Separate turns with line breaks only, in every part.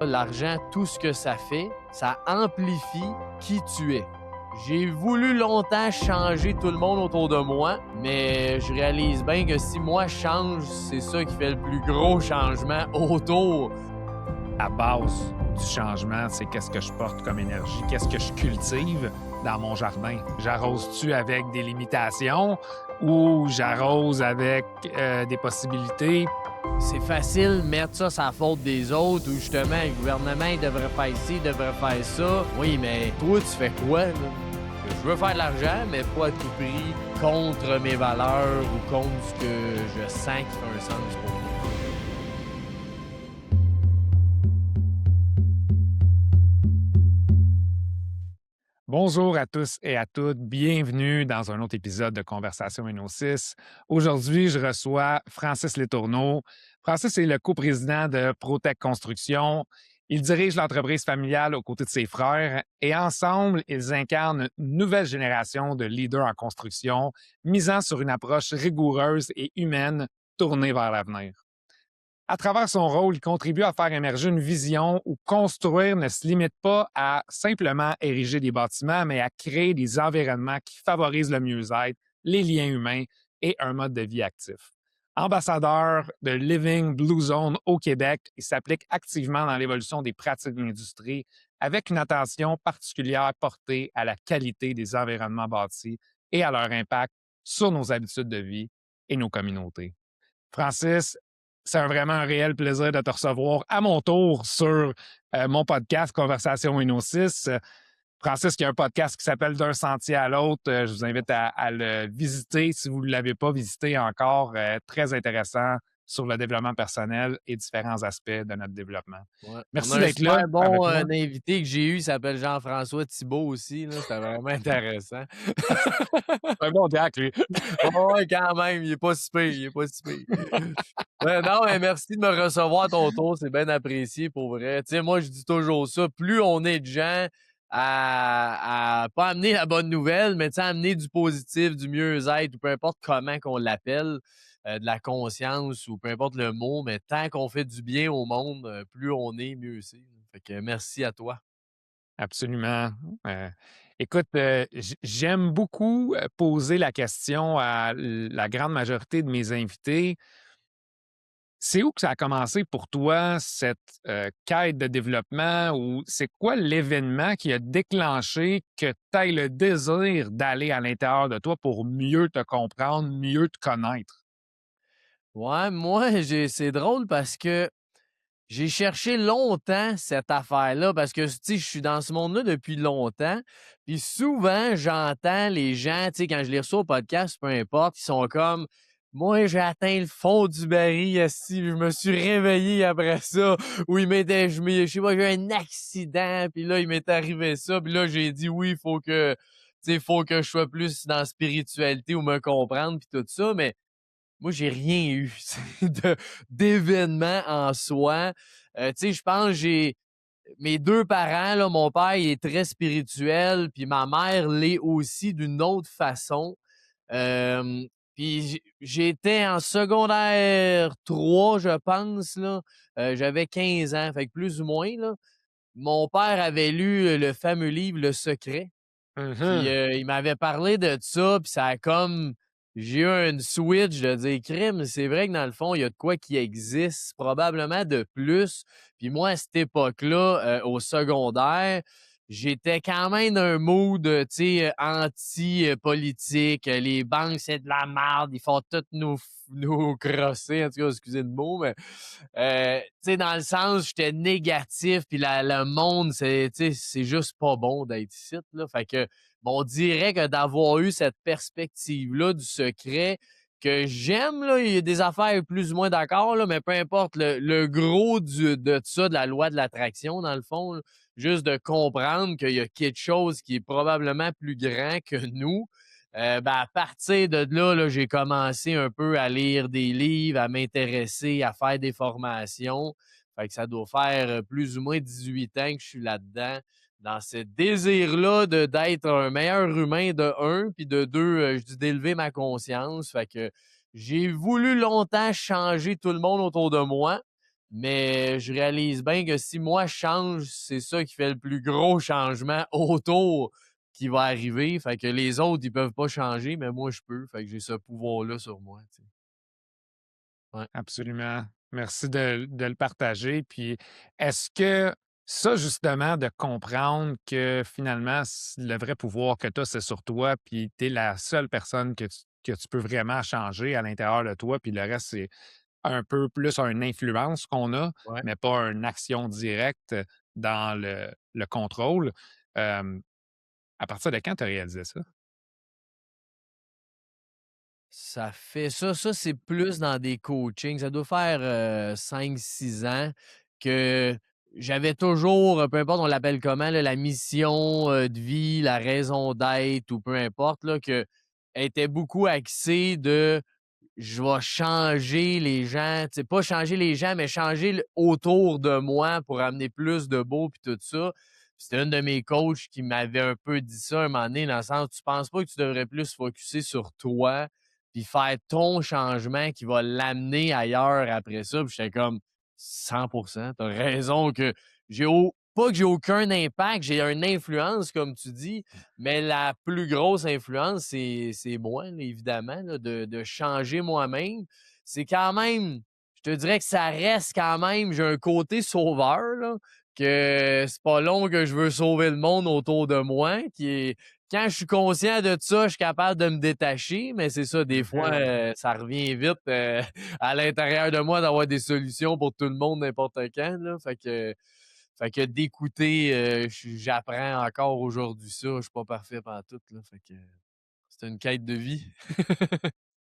L'argent, tout ce que ça fait, ça amplifie qui tu es. J'ai voulu longtemps changer tout le monde autour de moi, mais je réalise bien que si moi je change, c'est ça qui fait le plus gros changement autour.
La base du changement, c'est qu'est-ce que je porte comme énergie, qu'est-ce que je cultive dans mon jardin. J'arrose-tu avec des limitations ou j'arrose avec des possibilités?
C'est facile de mettre ça sur la faute des autres ou justement le gouvernement il devrait faire ci, il devrait faire ça. Oui, mais toi, tu fais quoi, là? Je veux faire de l'argent, mais pas à tout prix contre mes valeurs ou contre ce que je sens qui fait un sens pour moi.
Bonjour à tous et à toutes, bienvenue dans un autre épisode de Conversation NO6. Aujourd'hui, je reçois Francis Letourneau. Francis est le coprésident de ProTech Construction. Il dirige l'entreprise familiale aux côtés de ses frères et ensemble, ils incarnent une nouvelle génération de leaders en construction, misant sur une approche rigoureuse et humaine tournée vers l'avenir. À travers son rôle, il contribue à faire émerger une vision où construire ne se limite pas à simplement ériger des bâtiments, mais à créer des environnements qui favorisent le mieux-être, les liens humains et un mode de vie actif. Ambassadeur de Living Blue Zone au Québec, il s'applique activement dans l'évolution des pratiques de l'industrie avec une attention particulière portée à la qualité des environnements bâtis et à leur impact sur nos habitudes de vie et nos communautés. Francis, c'est vraiment un réel plaisir de te recevoir à mon tour sur mon podcast Conversation NO6. Francis, qui a un podcast qui s'appelle D'un sentier à l'autre. Je vous invite à le visiter si vous ne l'avez pas visité encore. Très intéressant sur le développement personnel et différents aspects de notre développement.
Ouais. On
Merci
a un
d'être là
super
avec
bon
moi.
invité que j'ai eu, il s'appelle Jean-François Thibault aussi. C'était vraiment intéressant.
C'est un bon Jack, lui.
Ouais, quand même, il est pas si pire, il est pas si pire. Non, mais merci de me recevoir à ton tour, c'est bien apprécié pour vrai. Tu sais, moi, je dis toujours ça, plus on est de gens à pas amener la bonne nouvelle, mais tu sais, amener du positif, du mieux-être, ou peu importe comment qu'on l'appelle, de la conscience ou peu importe le mot, mais tant qu'on fait du bien au monde, plus on est, mieux c'est. Fait que merci à toi.
Absolument. Écoute, j'aime beaucoup poser la question à la grande majorité de mes invités. C'est où que ça a commencé pour toi, cette quête de développement, ou c'est quoi l'événement qui a déclenché que tu aies le désir d'aller à l'intérieur de toi pour mieux te comprendre, mieux te connaître?
Ouais, moi, c'est drôle parce que j'ai cherché longtemps cette affaire-là parce que, tu sais, je suis dans ce monde-là depuis longtemps. Puis souvent, j'entends les gens, tu sais, quand je les reçois au podcast, peu importe, ils sont comme moi, j'ai atteint le fond du baril, esti, je me suis réveillé après ça, ou je sais pas, j'ai eu un accident, puis là, il m'est arrivé ça, puis là, j'ai dit oui, il faut que, tu sais, faut que je sois plus dans la spiritualité ou me comprendre, puis tout ça, mais moi, j'ai rien eu d'événement en soi. Tu sais, je pense que j'ai mes 2 parents, là, mon père, il est très spirituel, puis ma mère l'est aussi d'une autre façon. Hem, puis j'étais en secondaire 3, je pense, là. J'avais 15 ans, fait que plus ou moins, là. Mon père avait lu, le fameux livre Le Secret. Puis,
Mhm.
il m'avait parlé de ça, puis ça a comme j'ai eu une switch de dire: «Crime, c'est vrai que dans le fond, il y a de quoi qui existe, probablement de plus». Puis moi, à cette époque-là, au secondaire, j'étais quand même dans un mood, tu sais, anti, politique. Les banques, c'est de la merde, ils font tout nous crosser, en tout cas, excusez le mot, mais, tu sais, dans le sens, j'étais négatif, puis le monde, tu sais, c'est juste pas bon d'être ici, là. Fait que on dirait que d'avoir eu cette perspective-là du secret que j'aime, là, il y a des affaires plus ou moins d'accord, là, mais peu importe, le gros de ça, de la loi de l'attraction, dans le fond, là, juste de comprendre qu'il y a quelque chose qui est probablement plus grand que nous. Ben, à partir de là, j'ai commencé un peu à lire des livres, à m'intéresser, à faire des formations. Fait que ça doit faire plus ou moins 18 ans que je suis là-dedans dans ce désir-là d'être un meilleur humain de un, puis de deux, je dis d'élever ma conscience. Fait que j'ai voulu longtemps changer tout le monde autour de moi, Mais je réalise bien que si moi je change, c'est ça qui fait le plus gros changement autour qui va arriver. Fait que les autres, ils peuvent pas changer, mais moi, je peux. Fait que j'ai ce pouvoir-là sur moi, tu sais. Ouais,
Absolument. Merci de le partager. Puis, est-ce que ça, justement, de comprendre que finalement, le vrai pouvoir que tu as, c'est sur toi, puis tu es la seule personne que tu peux vraiment changer à l'intérieur de toi, puis le reste, c'est un peu plus une influence qu'on a,
ouais.
mais pas une action directe dans le contrôle. Euh, à partir de quand tu as réalisé ça?
Ça fait ça, c'est plus dans des coachings. Ça doit faire, 5-6 ans que j'avais toujours, peu importe on l'appelle comment là, la mission, de vie, la raison d'être ou peu importe là, qu'elle était beaucoup axée de je vais changer les gens, tu sais, pas changer les gens, mais changer autour de moi pour amener plus de beau puis tout ça. C'était une de mes coachs qui m'avait un peu dit ça un moment donné, dans le sens, tu penses pas que tu devrais plus focuser sur toi puis faire ton changement qui va l'amener ailleurs après ça. Puis j'étais comme 100%, t'as raison que pas que j'ai aucun impact, j'ai une influence, comme tu dis, mais la plus grosse influence, c'est moi, là, évidemment, là, de changer moi-même. C'est quand même, je te dirais que ça reste quand même, j'ai un côté sauveur, là, que c'est pas long que je veux sauver le monde autour de moi, qui est quand je suis conscient de ça, je suis capable de me détacher, mais c'est ça, des fois,
Mhm.
ça revient vite à l'intérieur de moi d'avoir des solutions pour tout le monde n'importe quand, là. Fait que d'écouter, j'apprends encore aujourd'hui ça. Je suis pas parfait pantoute, là. Fait que c'est une quête de vie.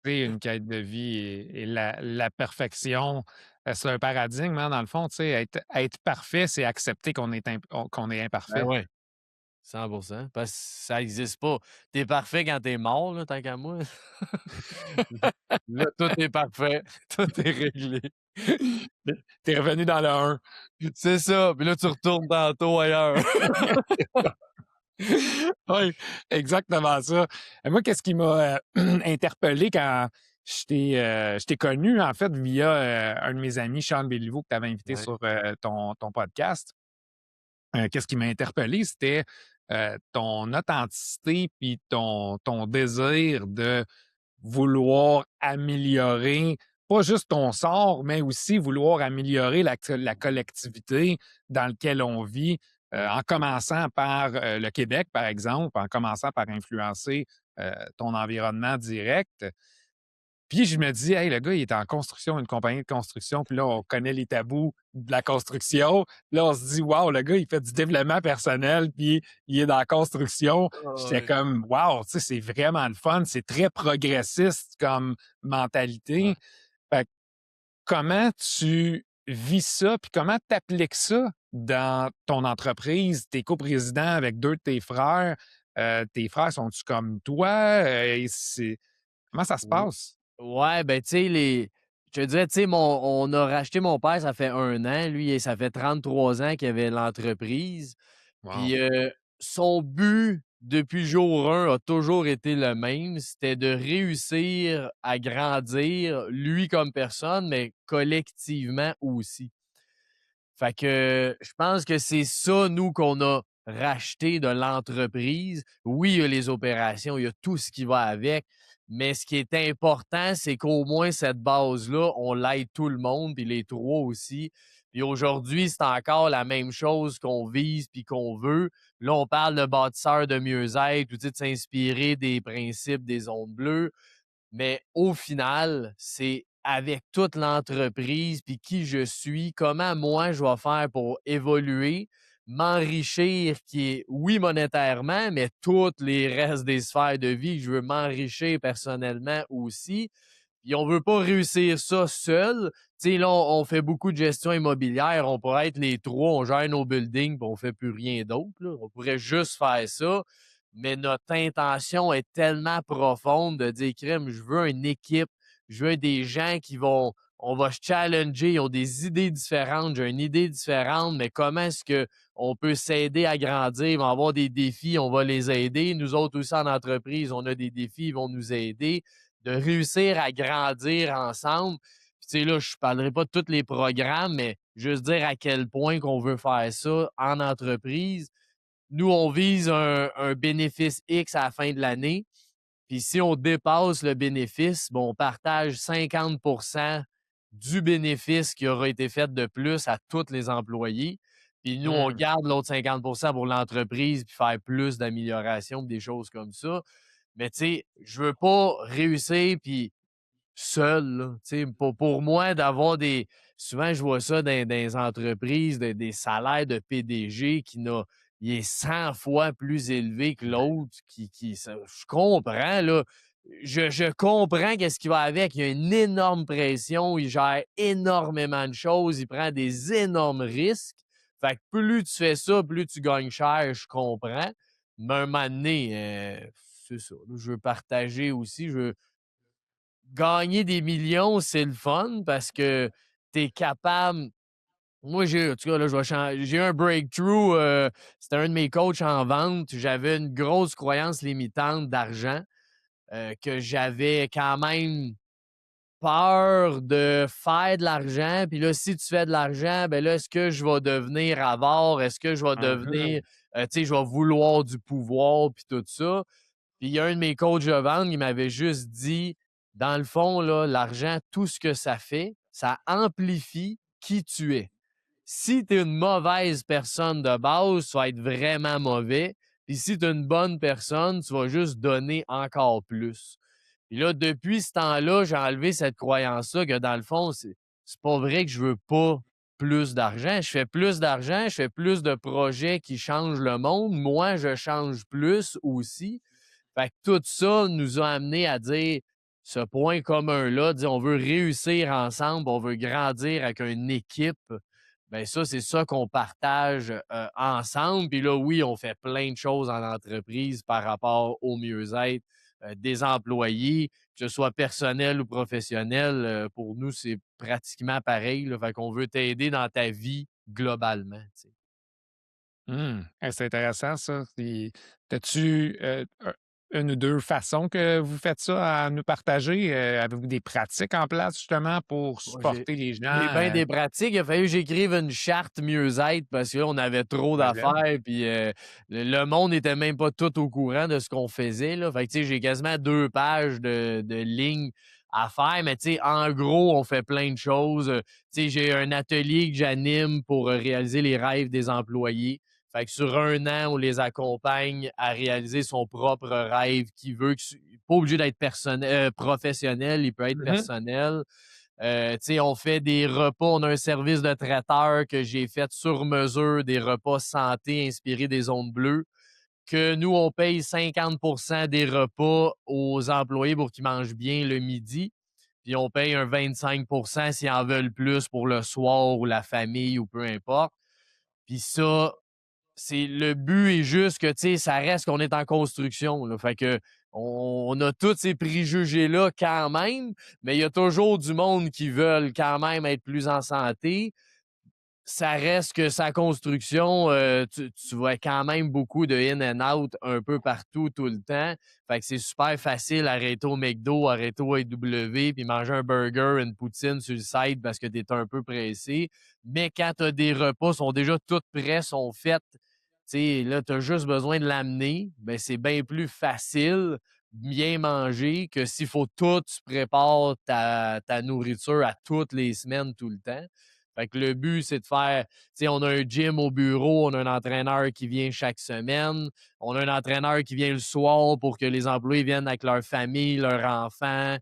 C'est une quête de vie et la perfection, c'est un paradigme, hein, dans le fond, tu sais, être parfait, c'est accepter qu'on est
Ben
imparfait.
ouais, 100%. Parce que ça existe pas. T'es parfait quand t'es mort, là, tant qu'à moi. Là, tout est parfait, tout est réglé.
Tu revenu dans le 1.
C'est ça, puis là, tu retournes tantôt ailleurs.
Oui, exactement ça. Et moi, qu'est-ce qui m'a, interpellé quand je t'ai connu, en fait, via, un de mes amis, Sean Béliveau, que tu avais invité
Ouais,
sur, ton podcast. Qu'est-ce qui m'a interpellé, c'était, ton authenticité puis ton désir de vouloir améliorer, pas juste ton sort, mais aussi vouloir améliorer la collectivité dans laquelle on vit,
ouais.
en commençant par, le Québec, par exemple, en commençant par influencer, ton environnement direct. Puis je me dis: «Hey, le gars, il est en construction, une compagnie de construction», puis là, on connaît les tabous de la construction. Là, on se dit: «Wow, le gars, il fait du développement personnel, puis il est dans la construction».
Ah
J'étais
ouais.
comme: «Wow, tu sais, c'est vraiment le fun». C'est très progressiste comme
Ouais.
mentalité. Fait que comment tu vis ça, puis comment tu appliques ça dans ton entreprise? Tu es coprésident avec 2 de tes frères. Tes frères sont-tu comme toi? Comment ça se
Ou
passe?
ouais, ben, tu sais, je te dirais, tu sais, on a racheté mon père, ça fait 1 an. Lui, ça fait 33 ans qu'il avait l'entreprise.
Wow.
Puis, son but depuis jour 1 a toujours été le même, c'était de réussir à grandir, lui comme personne, mais collectivement aussi. Fait que je pense que c'est ça, nous, qu'on a racheté de l'entreprise. Oui, il y a les opérations, il y a tout ce qui va avec, mais ce qui est important, c'est qu'au moins cette base-là, on l'aide tout le monde, puis les 3 aussi. Puis aujourd'hui, c'est encore la même chose qu'on vise puis qu'on veut. Là, on parle de bâtisseur de mieux-être ou tu sais, de s'inspirer des principes des ondes bleues. Mais au final, c'est avec toute l'entreprise, puis qui je suis, comment moi je vais faire pour évoluer, m'enrichir, qui est, oui, monétairement, mais toutes les restes des sphères de vie, je veux m'enrichir personnellement aussi. Puis on veut pas réussir ça seul. Tu sais, là, on fait beaucoup de gestion immobilière. On pourrait être les 3, on gère nos buildings, puis on fait plus rien d'autre, là. On pourrait juste faire ça. Mais notre intention est tellement profonde de dire, crème, je veux une équipe, je veux des gens qui vont, on va se challenger, ils ont des idées différentes, j'ai une idée différente, mais comment est-ce que on peut s'aider à grandir? Ils vont avoir des défis, on va les aider. Nous autres aussi en entreprise, on a des défis, ils vont nous aider de réussir à grandir ensemble. Puis, sais, là, je parlerai pas de tous les programmes, mais juste dire à quel point qu'on veut faire ça en entreprise. Nous, on vise un bénéfice X à la fin de l'année. Puis si on dépasse le bénéfice, bon, on partage 50% du bénéfice qui aura été fait de plus à tous les employés. Puis nous, on
Mmh.
garde l'autre 50% pour l'entreprise, puis faire plus d'améliorations, des choses comme ça. Mais tu sais, je veux pas réussir, puis seul, là. Tu sais, pour moi, d'avoir des. Souvent, je vois ça dans les entreprises, des salaires de PDG il est 100 fois plus élevé que l'autre. Je comprends, là. Je comprends qu'est-ce qui va avec. Il y a une énorme pression, il gère énormément de choses, il prend des énormes risques. Fait que plus tu fais ça, plus tu gagnes cher, je comprends. Mais un moment donné, c'est ça. Là, je veux partager aussi. Gagner des millions, c'est le fun parce que tu es capable. Moi, en tout cas, là, j'ai eu un breakthrough. C'était un de mes coachs en vente. J'avais une grosse croyance limitante d'argent que j'avais quand même peur de faire de l'argent. Puis là, si tu fais de l'argent, ben là, est-ce que je vais devenir avare? Est-ce que je vais
Mmh
devenir,
mh.
tu sais, je vais vouloir du pouvoir, puis tout ça. Puis il y a un de mes coachs de vente qui m'avait juste dit, dans le fond, là, l'argent, tout ce que ça fait, ça amplifie qui tu es. Si tu es une mauvaise personne de base, tu vas être vraiment mauvais. Puis si tu es une bonne personne, tu vas juste donner encore plus. Puis là, depuis ce temps-là, j'ai enlevé cette croyance-là que dans le fond, c'est pas vrai que je veux pas plus d'argent. Je fais plus d'argent, je fais plus de projets qui changent le monde. Moi, je change plus aussi. Fait que tout ça nous a amené à dire ce point commun-là, dire on veut réussir ensemble, on veut grandir avec une équipe. Ben ça, c'est ça qu'on partage ensemble. Puis là, oui, on fait plein de choses en entreprise par rapport au mieux-être des employés, que ce soit personnel ou professionnel. Pour nous, c'est pratiquement pareil. Là. Fait qu'on veut t'aider dans ta vie globalement. Tu sais.
Mmh. C'est intéressant ça. T'as-tu, une ou 2 façons que vous faites ça à nous partager? Avez-vous des pratiques en place justement pour
Moi,
supporter les
j'ai
gens,
bien des pratiques. Il a fallu que j'écrive une charte mieux-être parce que là, on avait trop
j'imagine?
d'affaires. Puis le monde n'était même pas tout au courant de ce qu'on faisait. Là. Fait que, tu sais, j'ai quasiment 2 pages de lignes à faire. Mais tu sais, en gros, on fait plein de choses. Tu sais, j'ai un atelier que j'anime pour réaliser les rêves des employés. Fait que sur un an, on les accompagne à réaliser son propre rêve qu'il veut. Pas obligé d'être professionnel, il peut être
Mmh.
personnel. Tu sais, on fait des repas, on a un service de traiteur que j'ai fait sur mesure, des repas santé inspirés des zones bleues, que nous, on paye 50% des repas aux employés pour qu'ils mangent bien le midi, puis on paye un 25% s'ils en veulent plus pour le soir ou la famille ou peu importe. Puis ça, c'est le but est juste que, tu sais, ça reste qu'on est en construction, là. Fait que on a tous ces préjugés-là quand même, mais il y a toujours du monde qui veulent quand même être plus en santé. Ça reste que sa construction, tu vois quand même beaucoup de in and out un peu partout, tout le temps. Fait que c'est super facile arrêter au McDo, arrêter au AEW, puis manger un burger, une poutine sur le side parce que tu es un peu pressé. Mais quand tu as des repas, sont déjà tous prêts, sont faits, tu sais, là, tu as juste besoin de l'amener, ben c'est bien plus facile, bien manger, que s'il faut tout, tu prépares ta nourriture à toutes les semaines, tout le temps. Fait que le but, c'est de faire, tu sais, on a un gym au bureau, on a un entraîneur qui vient chaque semaine, on a un entraîneur qui vient le soir pour que les employés viennent avec leur famille, leurs enfants.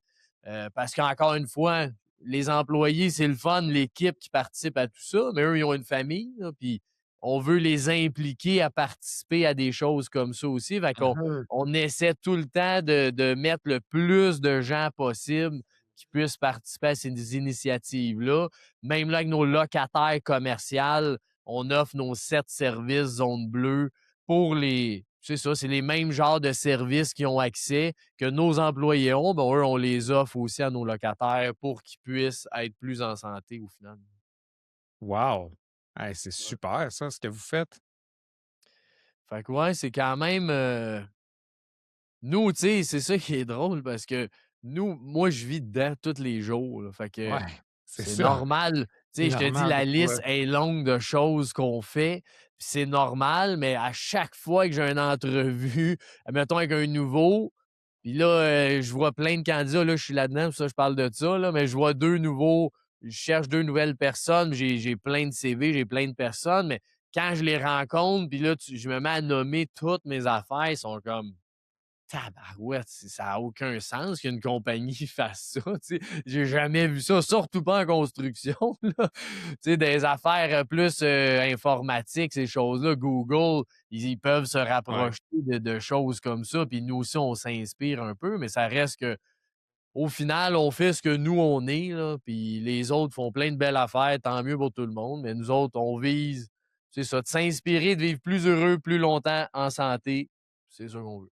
Parce qu'encore une fois, les employés, c'est le fun, l'équipe qui participe à tout ça, mais eux, ils ont une famille, là, puis on veut les impliquer à participer à des choses comme ça aussi. Fait qu'on
Mmh.
on essaie tout le temps de mettre le plus de gens possible qui puissent participer à ces initiatives-là. Même là, avec nos locataires commerciaux, on offre nos 7 services zone bleue pour les. C'est ça, c'est les mêmes genres de services qui ont accès que nos employés ont. Ben, eux, on les offre aussi à nos locataires pour qu'ils puissent être plus en santé au final.
Wow! C'est
Ouais.
super ça, ce que vous faites.
Fait que ouais, c'est quand même. Nous, tu sais, c'est ça qui est drôle parce que nous, moi, je vis dedans tous les jours. Là. Fait que
Ouais. C'est
C'est
ça.
normal. Tu
C'est
sais, je te dis,
normal
la
pour toi.
liste est longue de choses qu'on fait, puis c'est normal, mais à chaque fois que j'ai une entrevue, mettons avec un nouveau, puis là, je vois plein de candidats, là, je suis là-dedans, pour ça je parle de ça, là, mais je vois 2 nouveaux, je cherche 2 nouvelles personnes, j'ai plein de CV, j'ai plein de personnes, mais quand je les rencontre, puis là, je me mets à nommer toutes mes affaires, ils sont comme tabarouette, ça n'a aucun sens qu'une compagnie fasse ça, tu sais. J'ai jamais vu ça, surtout pas en construction, là. Tu sais, des affaires plus informatiques, ces choses-là, Google, ils peuvent se
Ouais.
rapprocher de choses comme ça, puis nous aussi, on s'inspire un peu, mais ça reste que au final, on fait ce que nous, on est, là, puis les autres font plein de belles affaires, tant mieux pour tout le monde, mais nous autres, on vise, c'est ça, de s'inspirer, de vivre plus heureux, plus longtemps, en santé. C'est ça qu'on veut.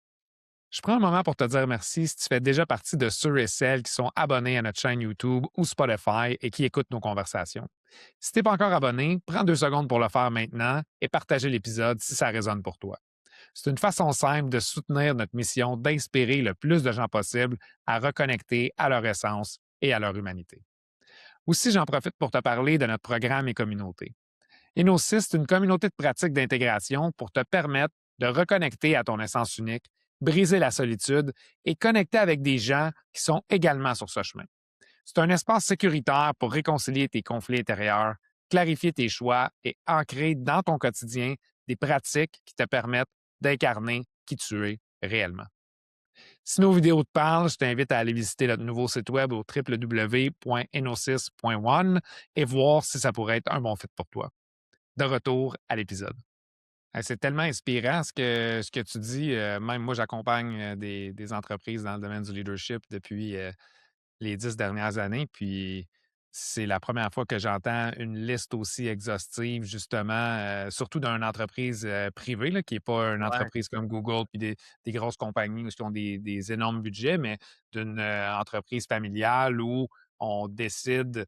Je prends un moment pour te dire merci si tu fais déjà partie de ceux et celles qui sont abonnés à notre chaîne YouTube ou Spotify et qui écoutent nos conversations. Si tu n'es pas encore abonné, prends 2 secondes pour le faire maintenant et partager l'épisode si ça résonne pour toi. C'est une façon simple de soutenir notre mission d'inspirer le plus de gens possible à reconnecter à leur essence et à leur humanité. Aussi, j'en profite pour te parler de notre programme et communauté. Inno6, c'est une communauté de pratiques d'intégration pour te permettre de reconnecter à ton essence unique, briser la solitude et connecter avec des gens qui sont également sur ce chemin. C'est un espace sécuritaire pour réconcilier tes conflits intérieurs, clarifier tes choix et ancrer dans ton quotidien des pratiques qui te permettent d'incarner qui tu es réellement. Si nos vidéos te parlent, je t'invite à aller visiter notre nouveau site web au www.eno6.one et voir si ça pourrait être un bon fit pour toi. De retour à l'épisode. C'est tellement inspirant ce que tu dis. Même moi, j'accompagne des entreprises dans le domaine du leadership depuis les 10 dernières années. Puis c'est la première fois que j'entends une liste aussi exhaustive, justement, surtout d'une entreprise privée, là, qui n'est pas une
Ouais.
entreprise comme Google puis des grosses compagnies qui ont des énormes budgets, mais d'une entreprise familiale où on décide,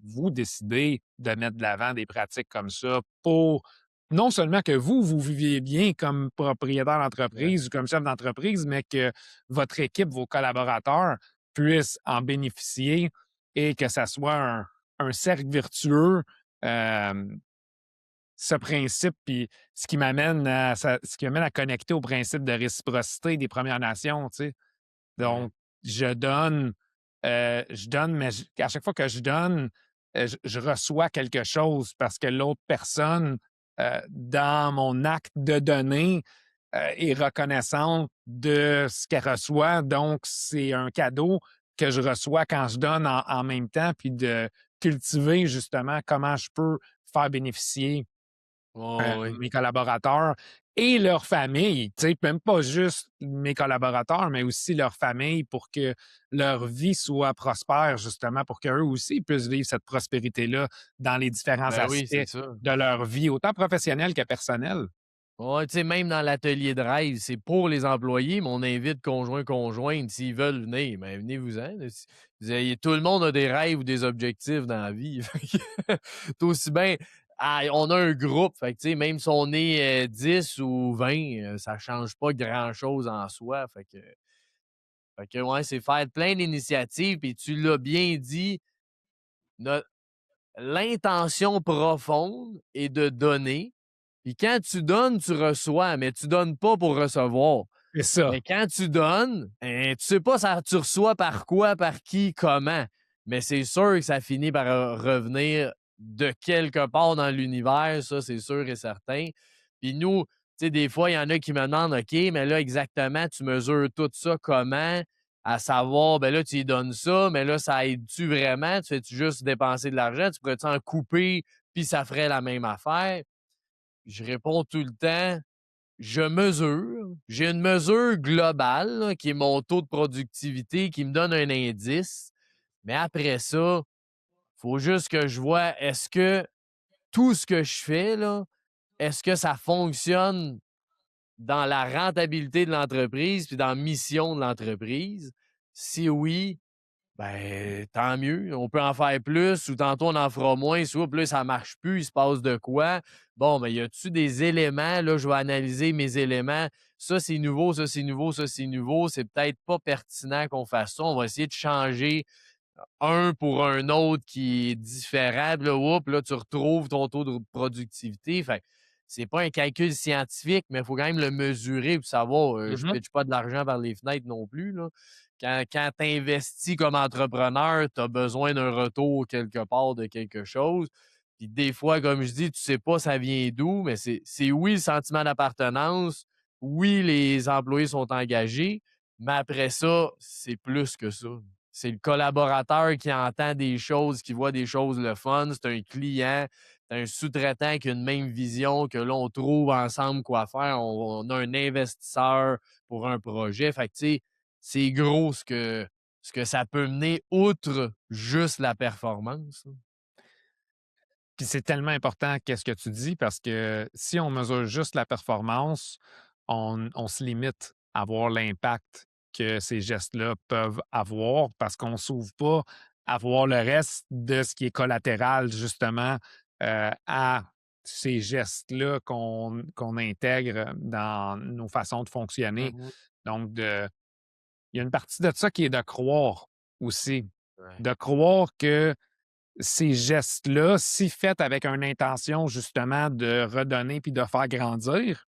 vous décidez de mettre de l'avant des pratiques comme ça pour non seulement que vous viviez bien comme propriétaire
Ouais.
d'entreprise ou comme chef d'entreprise, mais que votre équipe, vos collaborateurs puissent en bénéficier et que ça soit un cercle vertueux. Euh, Ce principe, puis ce qui m'amène à connecter au principe de réciprocité des Premières Nations, tu sais.
Ouais.
Donc, je donne, mais à chaque fois que je donne, je reçois quelque chose parce que l'autre personne, dans mon acte de donner, est reconnaissante de ce qu'elle reçoit. Donc, c'est un cadeau que je reçois quand je donne en même temps, puis de cultiver justement comment je peux faire bénéficier
Oh, oui.
mes collaborateurs et leurs familles, tu sais, même pas juste mes collaborateurs, mais aussi leurs familles pour que leur vie soit prospère, justement, pour qu'eux aussi puissent vivre cette prospérité-là dans les différents
Ben oui,
aspects
c'est ça.
de leur vie, autant professionnelle que personnelle.
Ouais, tu sais, même dans l'atelier de rêve, c'est pour les employés, mais on invite conjoints, conjointes, s'ils veulent venir, ben venez-vous-en. Là. Tout le monde a des rêves ou des objectifs dans la vie. Fait que c'est aussi bien. On a un groupe, fait que, tu sais, même si on est 10 ou 20, ça change pas grand-chose en soi. Fait que ouais, c'est faire plein d'initiatives, puis tu l'as bien dit, no- l'intention profonde est de donner. Puis quand tu donnes, tu reçois, mais tu donnes pas pour recevoir.
C'est ça.
Mais quand tu donnes, tu sais pas ça, tu reçois par quoi, par qui, comment. Mais c'est sûr que ça finit par revenir de quelque part dans l'univers, ça, c'est sûr et certain. Puis nous, tu sais, des fois, il y en a qui me demandent, OK, mais là, exactement, tu mesures tout ça comment? À savoir, ben là, tu lui donnes ça, mais là, ça aide-tu vraiment? Tu fais-tu juste dépenser de l'argent? Tu pourrais-tu en couper, puis ça ferait la même affaire? Je réponds tout le temps, je mesure. J'ai une mesure globale, là, qui est mon taux de productivité, qui me donne un indice. Mais après ça, il faut juste que je vois, est-ce que tout ce que je fais, là, est-ce que ça fonctionne dans la rentabilité de l'entreprise puis dans la mission de l'entreprise? Si oui, ben, tant mieux. On peut en faire plus ou tantôt on en fera moins. Soit plus ça marche plus, il se passe de quoi? Bon, ben, y a-tu des éléments? Là, je vais analyser mes éléments. Ça, c'est nouveau, ça, c'est nouveau, ça, c'est nouveau. C'est peut-être pas pertinent qu'on fasse ça. On va essayer de changer. un pour un autre qui est différent, puis là, oups, là, tu retrouves ton taux de productivité. Fait que c'est pas un calcul scientifique, mais il faut quand même le mesurer pour savoir, je
Mmh.
pitche pas de l'argent par les fenêtres non plus, là. Quand tu investis comme entrepreneur, tu as besoin d'un retour quelque part de quelque chose. Puis des fois, comme je dis, tu sais pas ça vient d'où, mais c'est oui le sentiment d'appartenance, oui les employés sont engagés, mais après ça, c'est plus que ça. C'est le collaborateur qui entend des choses, qui voit des choses le fun. C'est un client, c'est un sous-traitant qui a une même vision, que là, on trouve ensemble quoi faire. On a un investisseur pour un projet. Fait que, tu sais, c'est gros ce que ça peut mener outre juste la performance, là.
Puis c'est tellement important qu'est-ce que tu dis parce que si on mesure juste la performance, on se limite à voir l'impact que ces gestes-là peuvent avoir parce qu'on ne s'ouvre pas à voir le reste de ce qui est collatéral justement à ces gestes-là qu'on intègre dans nos façons de fonctionner.
Mhm.
Donc, il y a une partie de ça qui est de croire aussi,
Ouais.
de croire que ces gestes-là, si faits avec une intention justement de redonner puis de faire grandir,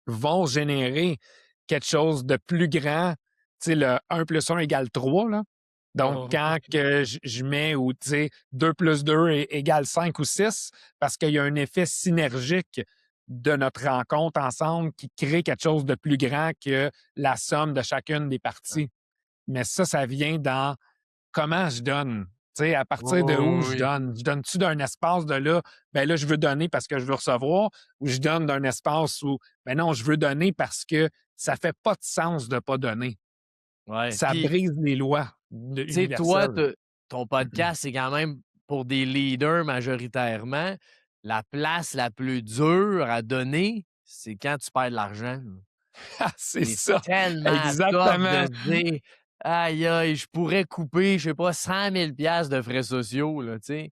vont générer quelque chose de plus grand. Tu sais, le 1 plus 1 égale 3, là. Donc,
Oh,
quand que je mets ou tu sais, 2 plus 2 égale 5 ou 6, parce qu'il y a un effet synergique de notre rencontre ensemble qui crée quelque chose de plus grand que la somme de chacune des
ouais.
parties. Mais ça vient dans comment je donne? Tu sais, à partir de où
Oh,
je
oui.
donne? Je donne-tu d'un espace de là, ben là, je veux donner parce que je veux recevoir, ou je donne d'un espace où, ben non, je veux donner parce que ça fait pas de sens de pas donner.
Ouais.
Ça
Puis,
brise les lois
tu sais, toi,
universelles.
ton podcast, c'est quand même pour des leaders majoritairement. La place la plus dure à donner, c'est quand tu perds de l'argent, là.
Ah, c'est
C'est
ça!
tellement tough
Exactement!
de se dire: «Aïe, aïe, je pourrais couper, je sais pas, 100 000 de frais sociaux», là, tu sais.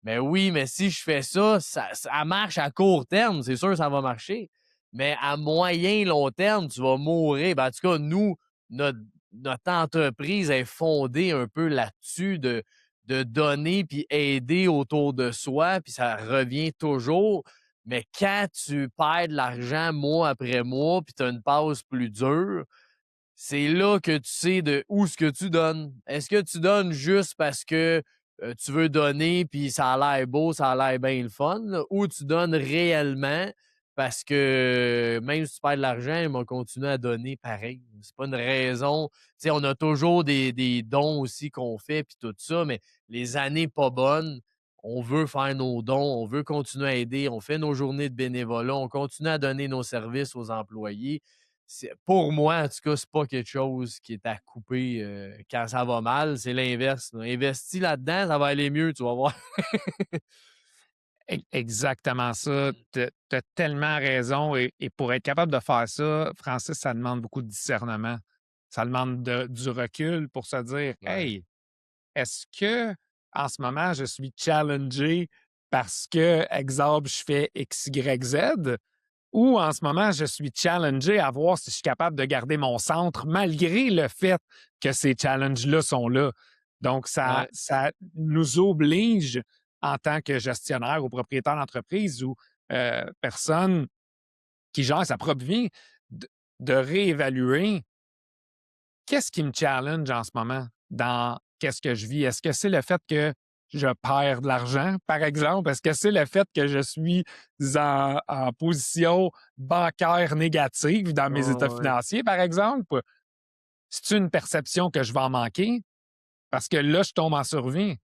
Mais oui, mais si je fais ça, ça marche à court terme, c'est sûr que ça va marcher. Mais à moyen, long terme, tu vas mourir. Ben, en tout cas, nous, notre notre entreprise est fondée un peu là-dessus de donner puis aider autour de soi, puis ça revient toujours. Mais quand tu perds de l'argent mois après mois, puis tu as une pause plus dure, c'est là que tu sais de où ce que tu donnes. Est-ce que tu donnes juste parce que, tu veux donner puis ça a l'air beau, ça a l'air bien le fun, là, ou tu donnes réellement parce que même si tu perds de l'argent, ils vont continuer à donner pareil. C'est pas une raison. Tu sais, on a toujours des dons aussi qu'on fait puis tout ça, mais les années pas bonnes, on veut faire nos dons, on veut continuer à aider, on fait nos journées de bénévolat, on continue à donner nos services aux employés. Pour moi, en tout cas, c'est pas quelque chose qui est à couper, quand ça va mal, c'est l'inverse, là. Investis là-dedans, ça va aller mieux, tu vas voir.
Exactement ça.
Mmh.
Tu as tellement raison et pour être capable de faire ça, Francis, ça demande beaucoup de discernement. Ça demande du recul pour se dire:
Ouais.
«Hey, est-ce que en ce moment, je suis challengé parce que, exemple, je fais X, Y, Z? Ou en ce moment, je suis challengé à voir si je suis capable de garder mon centre malgré le fait que ces challenges-là sont là?» Donc,
Ouais.
ça nous oblige en tant que gestionnaire ou propriétaire d'entreprise ou personne qui gère sa propre vie de, de réévaluer qu'est-ce qui me challenge en ce moment dans qu'est-ce que je vis? Est-ce que c'est le fait que je perds de l'argent, par exemple? Est-ce que c'est le fait que je suis en position bancaire négative dans mes états
Ouais, ouais.
financiers, par exemple? C'est une perception que je vais en manquer? Parce que là, je tombe en survie.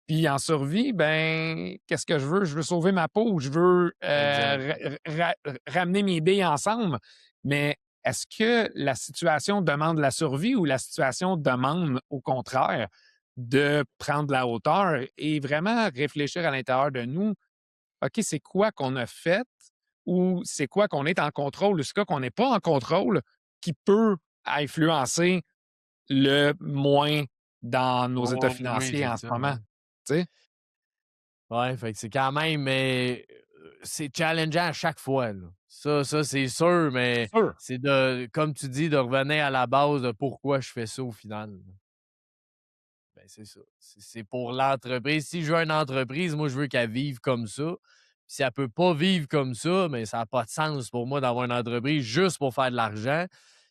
Puis en survie, ben, qu'est-ce que je veux? Je veux sauver ma peau, je veux
Exact.
ramener mes billes ensemble. Mais est-ce que la situation demande la survie ou la situation demande, au contraire, de prendre de la hauteur et vraiment réfléchir à l'intérieur de nous? OK, c'est quoi qu'on a fait ou c'est quoi qu'on est en contrôle ou c'est quoi qu'on n'est pas en contrôle qui peut influencer le moins dans nos états
Oh, oui,
financiers
c'est
en ce
ça,
moment?
ouais.
Tu sais?
Ouais, fait que c'est quand même mais c'est challengeant à chaque fois, là. Ça, c'est sûr, mais
Sûr.
c'est de comme tu dis, de revenir à la base de pourquoi je fais ça au final, là. Ben, c'est ça. C'est pour l'entreprise. Si je veux une entreprise, moi, je veux qu'elle vive comme ça. Si elle peut pas vivre comme ça, mais ça a pas de sens pour moi d'avoir une entreprise juste pour faire de l'argent.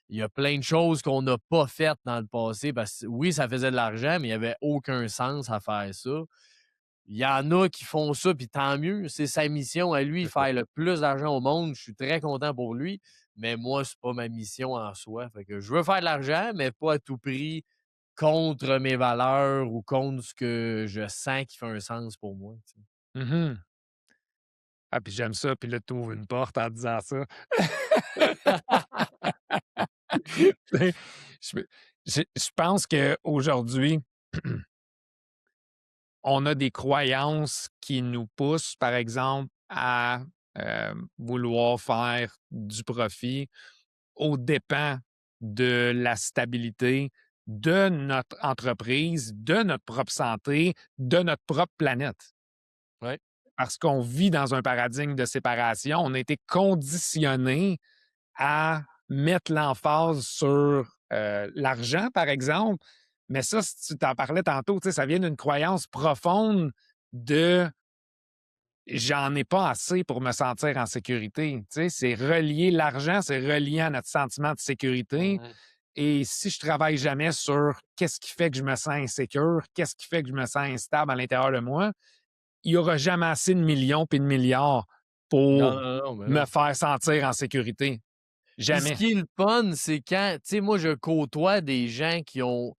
Il y a plein de choses qu'on n'a pas faites dans le passé parce que oui, ça faisait de l'argent, mais il y avait aucun sens à faire ça. Il y en a qui font ça, puis tant mieux. C'est sa mission à lui,
C'est ça.
faire le plus d'argent au monde. Je suis très content pour lui, mais moi, c'est pas ma mission en soi. Fait que je veux faire de l'argent, mais pas à tout prix contre mes valeurs ou contre ce que je sens qui fait un sens pour moi, tu sais.
Mmh. Ah, puis j'aime ça, puis là, tu ouvres une porte en disant ça. Tu sais, je me je pense qu'aujourd'hui, on a des croyances qui nous poussent, par exemple, à, vouloir faire du profit aux dépens de la stabilité de notre entreprise, de notre propre santé, de notre propre planète.
Ouais.
Parce qu'on vit dans un paradigme de séparation, on a été conditionnés à mettre l'emphase sur, l'argent, par exemple. Mais ça, si tu t'en parlais tantôt, tu sais, ça vient d'une croyance profonde de «j'en ai pas assez pour me sentir en sécurité». Tu sais, c'est relié l'argent, c'est relié à notre sentiment de sécurité
Mmh.
et si je travaille jamais sur qu'est-ce qui fait que je me sens insécure, qu'est-ce qui fait que je me sens instable à l'intérieur de moi, il y aura jamais assez de millions puis de milliards
Non,
pour
non, non, mais
me
non.
faire sentir en sécurité.
Puis ce
Jamais.
qui est le fun, c'est quand tu sais, moi, je côtoie des gens qui ont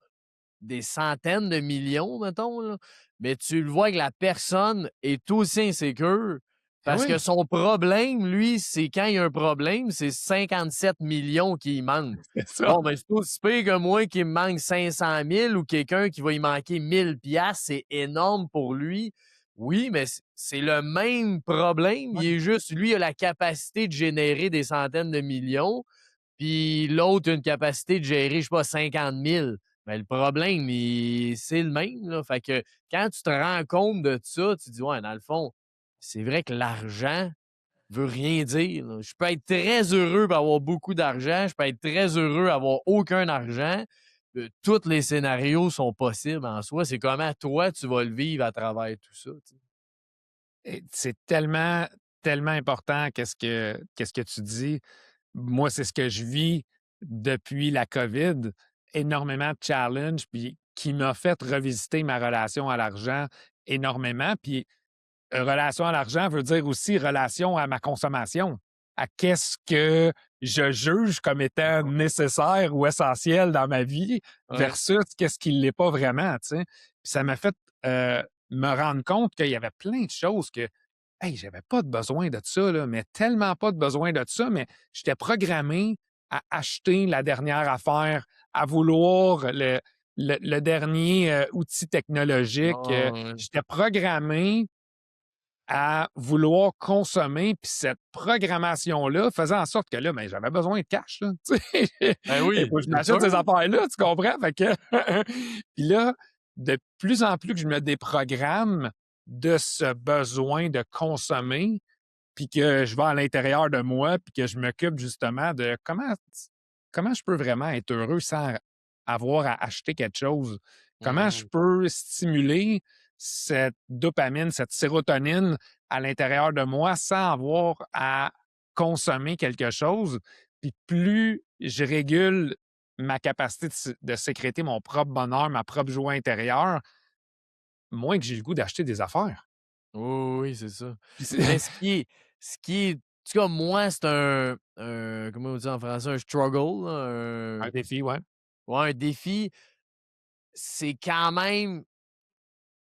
des centaines de millions, mettons, là, mais tu le vois que la personne est aussi insécure
Eh
parce que
oui,
son problème, lui, c'est quand il y a un problème, c'est 57 millions qui manquent.
c'est ça.
Bon, ben, c'est aussi pire que moi qui me manque 500 000 ou quelqu'un qui va y manquer 1000 piastres, c'est énorme pour lui. Oui, mais c'est le même problème. Il
Ouais.
est juste, lui, il a la capacité de générer des centaines de millions, puis l'autre a une capacité de gérer, je sais pas, 50 000. Mais le problème, c'est le même, là. Fait que quand tu te rends compte de ça, tu te dis: «Ouais, dans le fond, c'est vrai que l'argent veut rien dire, là. Je peux être très heureux d'avoir beaucoup d'argent, je peux être très heureux d'avoir aucun argent. Tous les scénarios sont possibles en soi. C'est comment toi, tu vas le vivre à travers tout ça», tu sais.
Et c'est tellement, tellement important qu'est-ce que tu dis. Moi, c'est ce que je vis depuis la COVID. Énormément de challenges, puis qui m'a fait revisiter ma relation à l'argent énormément. Puis relation à l'argent veut dire aussi relation à ma consommation, à qu'est-ce que je juge comme étant nécessaire ou essentiel dans ma vie
Ouais.
versus qu'est-ce qui ne l'est pas vraiment, tu sais. Puis ça m'a fait, me rendre compte qu'il y avait plein de choses que, hey, j'avais pas de besoin de ça, là, mais tellement pas de besoin de ça, mais j'étais programmé à acheter la dernière affaire, à vouloir le dernier, outil technologique,
Ah ouais.
j'étais programmé à vouloir consommer, puis cette programmation-là faisait en sorte que là, ben, j'avais besoin de cash, là, tu sais?
Ben
Il
oui,
faut que je
c'est
m'achète ces
sûr.
affaires-là, tu comprends? Fait que puis là, de plus en plus que je me déprogramme de ce besoin de consommer, puis que je vais à l'intérieur de moi, puis que je m'occupe justement de comment je peux vraiment être heureux sans avoir à acheter quelque chose? Comment je
Mmh.
peux stimuler cette dopamine, cette sérotonine à l'intérieur de moi sans avoir à consommer quelque chose? Puis plus je régule ma capacité de sécréter mon propre bonheur, ma propre joie intérieure, moins que j'ai le goût d'acheter des affaires.
Oui, oui, oui, c'est ça.
Puis c'est
Mais ce qui est en tout cas, moi, c'est un comment on dit en français? Un struggle, là,
un défi, ouais.
ouais, un défi. C'est quand même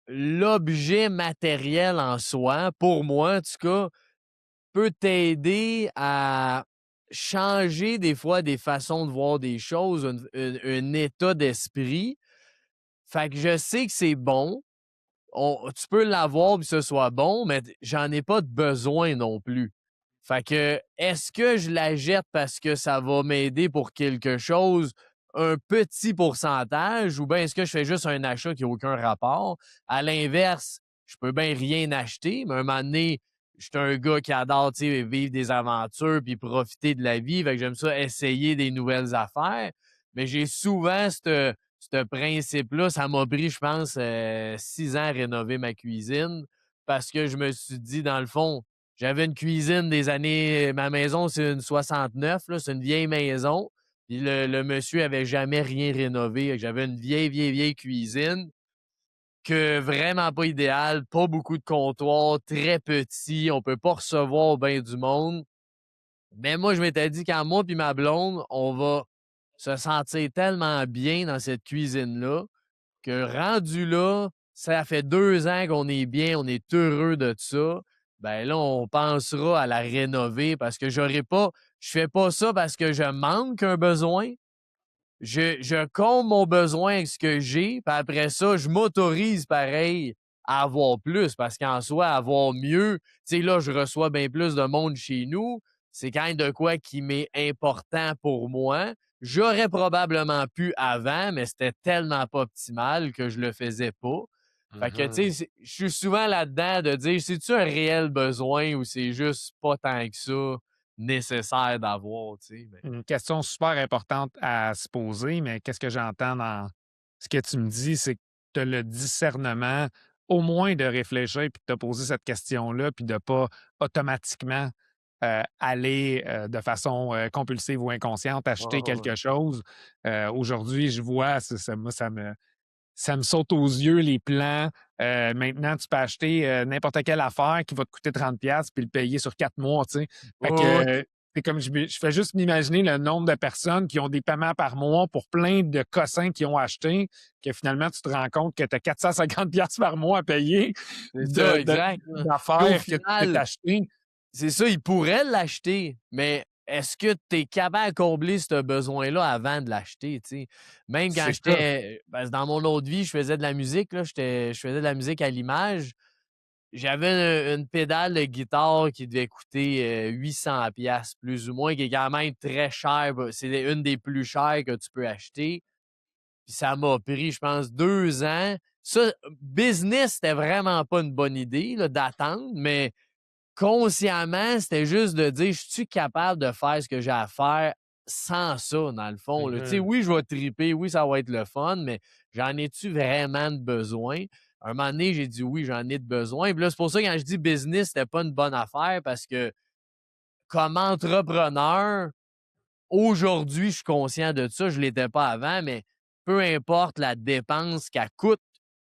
l'objet matériel en soi, pour moi, en tout cas, peut t'aider à changer des fois des façons de voir des choses, un état d'esprit. Fait que je sais que c'est bon. Tu peux l'avoir puis que ce soit bon, mais j'en ai pas de besoin non plus. Fait que, est-ce que je la jette parce que ça va m'aider pour quelque chose, un petit pourcentage, ou bien est-ce que je fais juste un achat qui a aucun rapport? À l'inverse, je peux bien rien acheter, mais à un moment donné, je suis un gars qui adore, tu sais, vivre des aventures puis profiter de la vie. Fait que j'aime ça essayer des nouvelles affaires. Mais j'ai souvent ce principe-là, ça m'a pris, je pense, 6 ans à rénover ma cuisine parce que je me suis dit, dans le fond, j'avais une cuisine des années ma maison, c'est une 69, là, c'est une vieille maison. Puis le monsieur avait jamais rien rénové. J'avais une vieille, vieille, vieille cuisine que vraiment pas idéale, pas beaucoup de comptoirs, très petit, on peut pas recevoir bien du monde. Mais moi, je m'étais dit, quand moi puis ma blonde, on va se sentir tellement bien dans cette cuisine-là que rendu là, ça fait 2 ans qu'on est bien, on est heureux de ça. Ben là, on pensera à la rénover parce que je fais pas ça parce que je manque un besoin. Je comble mon besoin avec ce que j'ai, puis après ça, je m'autorise pareil à avoir plus parce qu'en soi, avoir mieux, tu sais, là, je reçois bien plus de monde chez nous. C'est quand même de quoi qui m'est important pour moi. J'aurais probablement pu avant, mais c'était tellement pas optimal que je le faisais pas. Fait que, tu sais,
Mhm.
je suis souvent là-dedans de dire, c'est-tu un réel besoin ou c'est juste pas tant que ça nécessaire d'avoir, tu sais? Mais...
Une question super importante à se poser, mais qu'est-ce que j'entends dans ce que tu me dis, c'est que tu as le discernement, au moins de réfléchir puis de te poser cette question-là, puis de ne pas automatiquement aller de façon compulsive ou inconsciente
Ouais,
acheter
ouais, ouais.
quelque chose. Aujourd'hui, je vois, moi, ça me saute aux yeux les plans. Maintenant, tu peux acheter n'importe quelle affaire qui va te coûter 30$ puis le payer sur 4 mois, tu sais.
Ouais,
Fait que
ouais, ouais.
c'est comme je fais juste m'imaginer le nombre de personnes qui ont des paiements par mois pour plein de cossins qu'ils ont achetés, que finalement, tu te rends compte que tu as 450$ par mois à payer
C'est ça, exact, là. Puis au
d'affaires que tu as
final,
achetées.
c'est ça, ils pourraient l'acheter, mais est-ce que tu es capable de combler ce besoin-là avant de l'acheter, tu sais? Même quand
C'est ça.
j'étais parce que dans mon autre vie, je faisais de la musique, là, je faisais de la musique à l'image. J'avais une pédale de guitare qui devait coûter, 800$ plus ou moins, qui est quand même très cher, bah, c'est une des plus chères que tu peux acheter. Puis ça m'a pris, je pense, 2 ans. Ça, business, c'était vraiment pas une bonne idée, là, d'attendre, mais consciemment, c'était juste de dire: «Je suis capable de faire ce que j'ai à faire sans ça?» dans le fond, là. Tu sais,
Mhm.
oui, je vais triper, oui, ça va être le fun, mais j'en ai-tu vraiment de besoin? Un moment donné, j'ai dit: «Oui, j'en ai de besoin». Puis là, c'est pour ça quand je dis business, c'était pas une bonne affaire parce que comme entrepreneur, aujourd'hui, je suis conscient de ça, je l'étais pas avant, mais peu importe la dépense qu'elle coûte,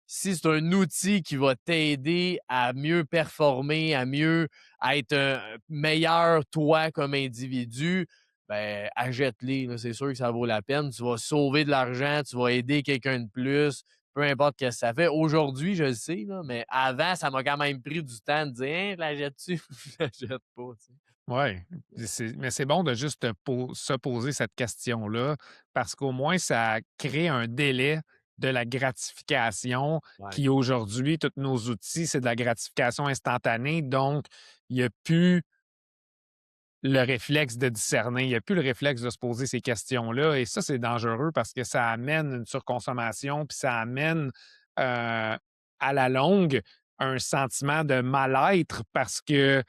si c'est un outil qui va t'aider à mieux performer, à être un meilleur toi comme individu, ben achète-les, là, c'est sûr que ça vaut la peine. Tu vas sauver de l'argent, tu vas aider quelqu'un de plus, peu importe ce que ça fait. Aujourd'hui, je le sais, là, mais avant, ça m'a quand même pris du temps de dire: «Hein, je l'achète-tu ou je l'achète pas?» tu sais?
Oui, mais c'est bon de juste se poser cette question-là parce qu'au moins, ça crée un délai de la gratification
Ouais.
qui, aujourd'hui, tous nos outils, c'est de la gratification instantanée. Donc, il n'y a plus le réflexe de discerner, il n'y a plus le réflexe de se poser ces questions-là. Et ça, c'est dangereux parce que ça amène une surconsommation, puis ça amène à la longue un sentiment de mal-être parce que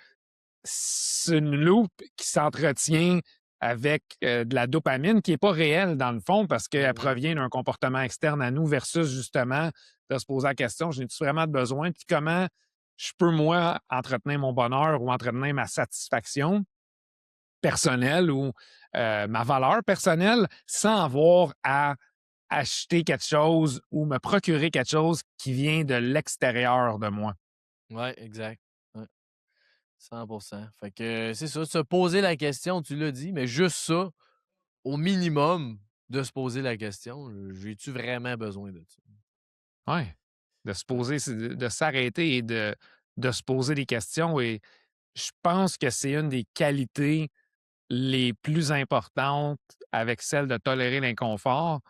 c'est une loupe qui s'entretient avec, de la dopamine qui est pas réelle dans le fond parce qu'elle
Mmh.
provient d'un comportement externe à nous versus justement de se poser la question: «J'en ai-tu vraiment besoin? Puis comment je peux moi entretenir mon bonheur ou entretenir ma satisfaction personnelle ou, ma valeur personnelle sans avoir à acheter quelque chose ou me procurer quelque chose qui vient de l'extérieur de moi?»
Ouais, exact. Ouais, 100. Fait que c'est ça, se poser la question, tu l'as dit, mais juste ça, au minimum, de se poser la question, «J'ai-tu vraiment besoin de ça?»
Ouais, de se
Ouais,
poser, de s'arrêter et de se poser des questions et je pense que c'est une des qualités les plus importantes avec celle de tolérer l'inconfort.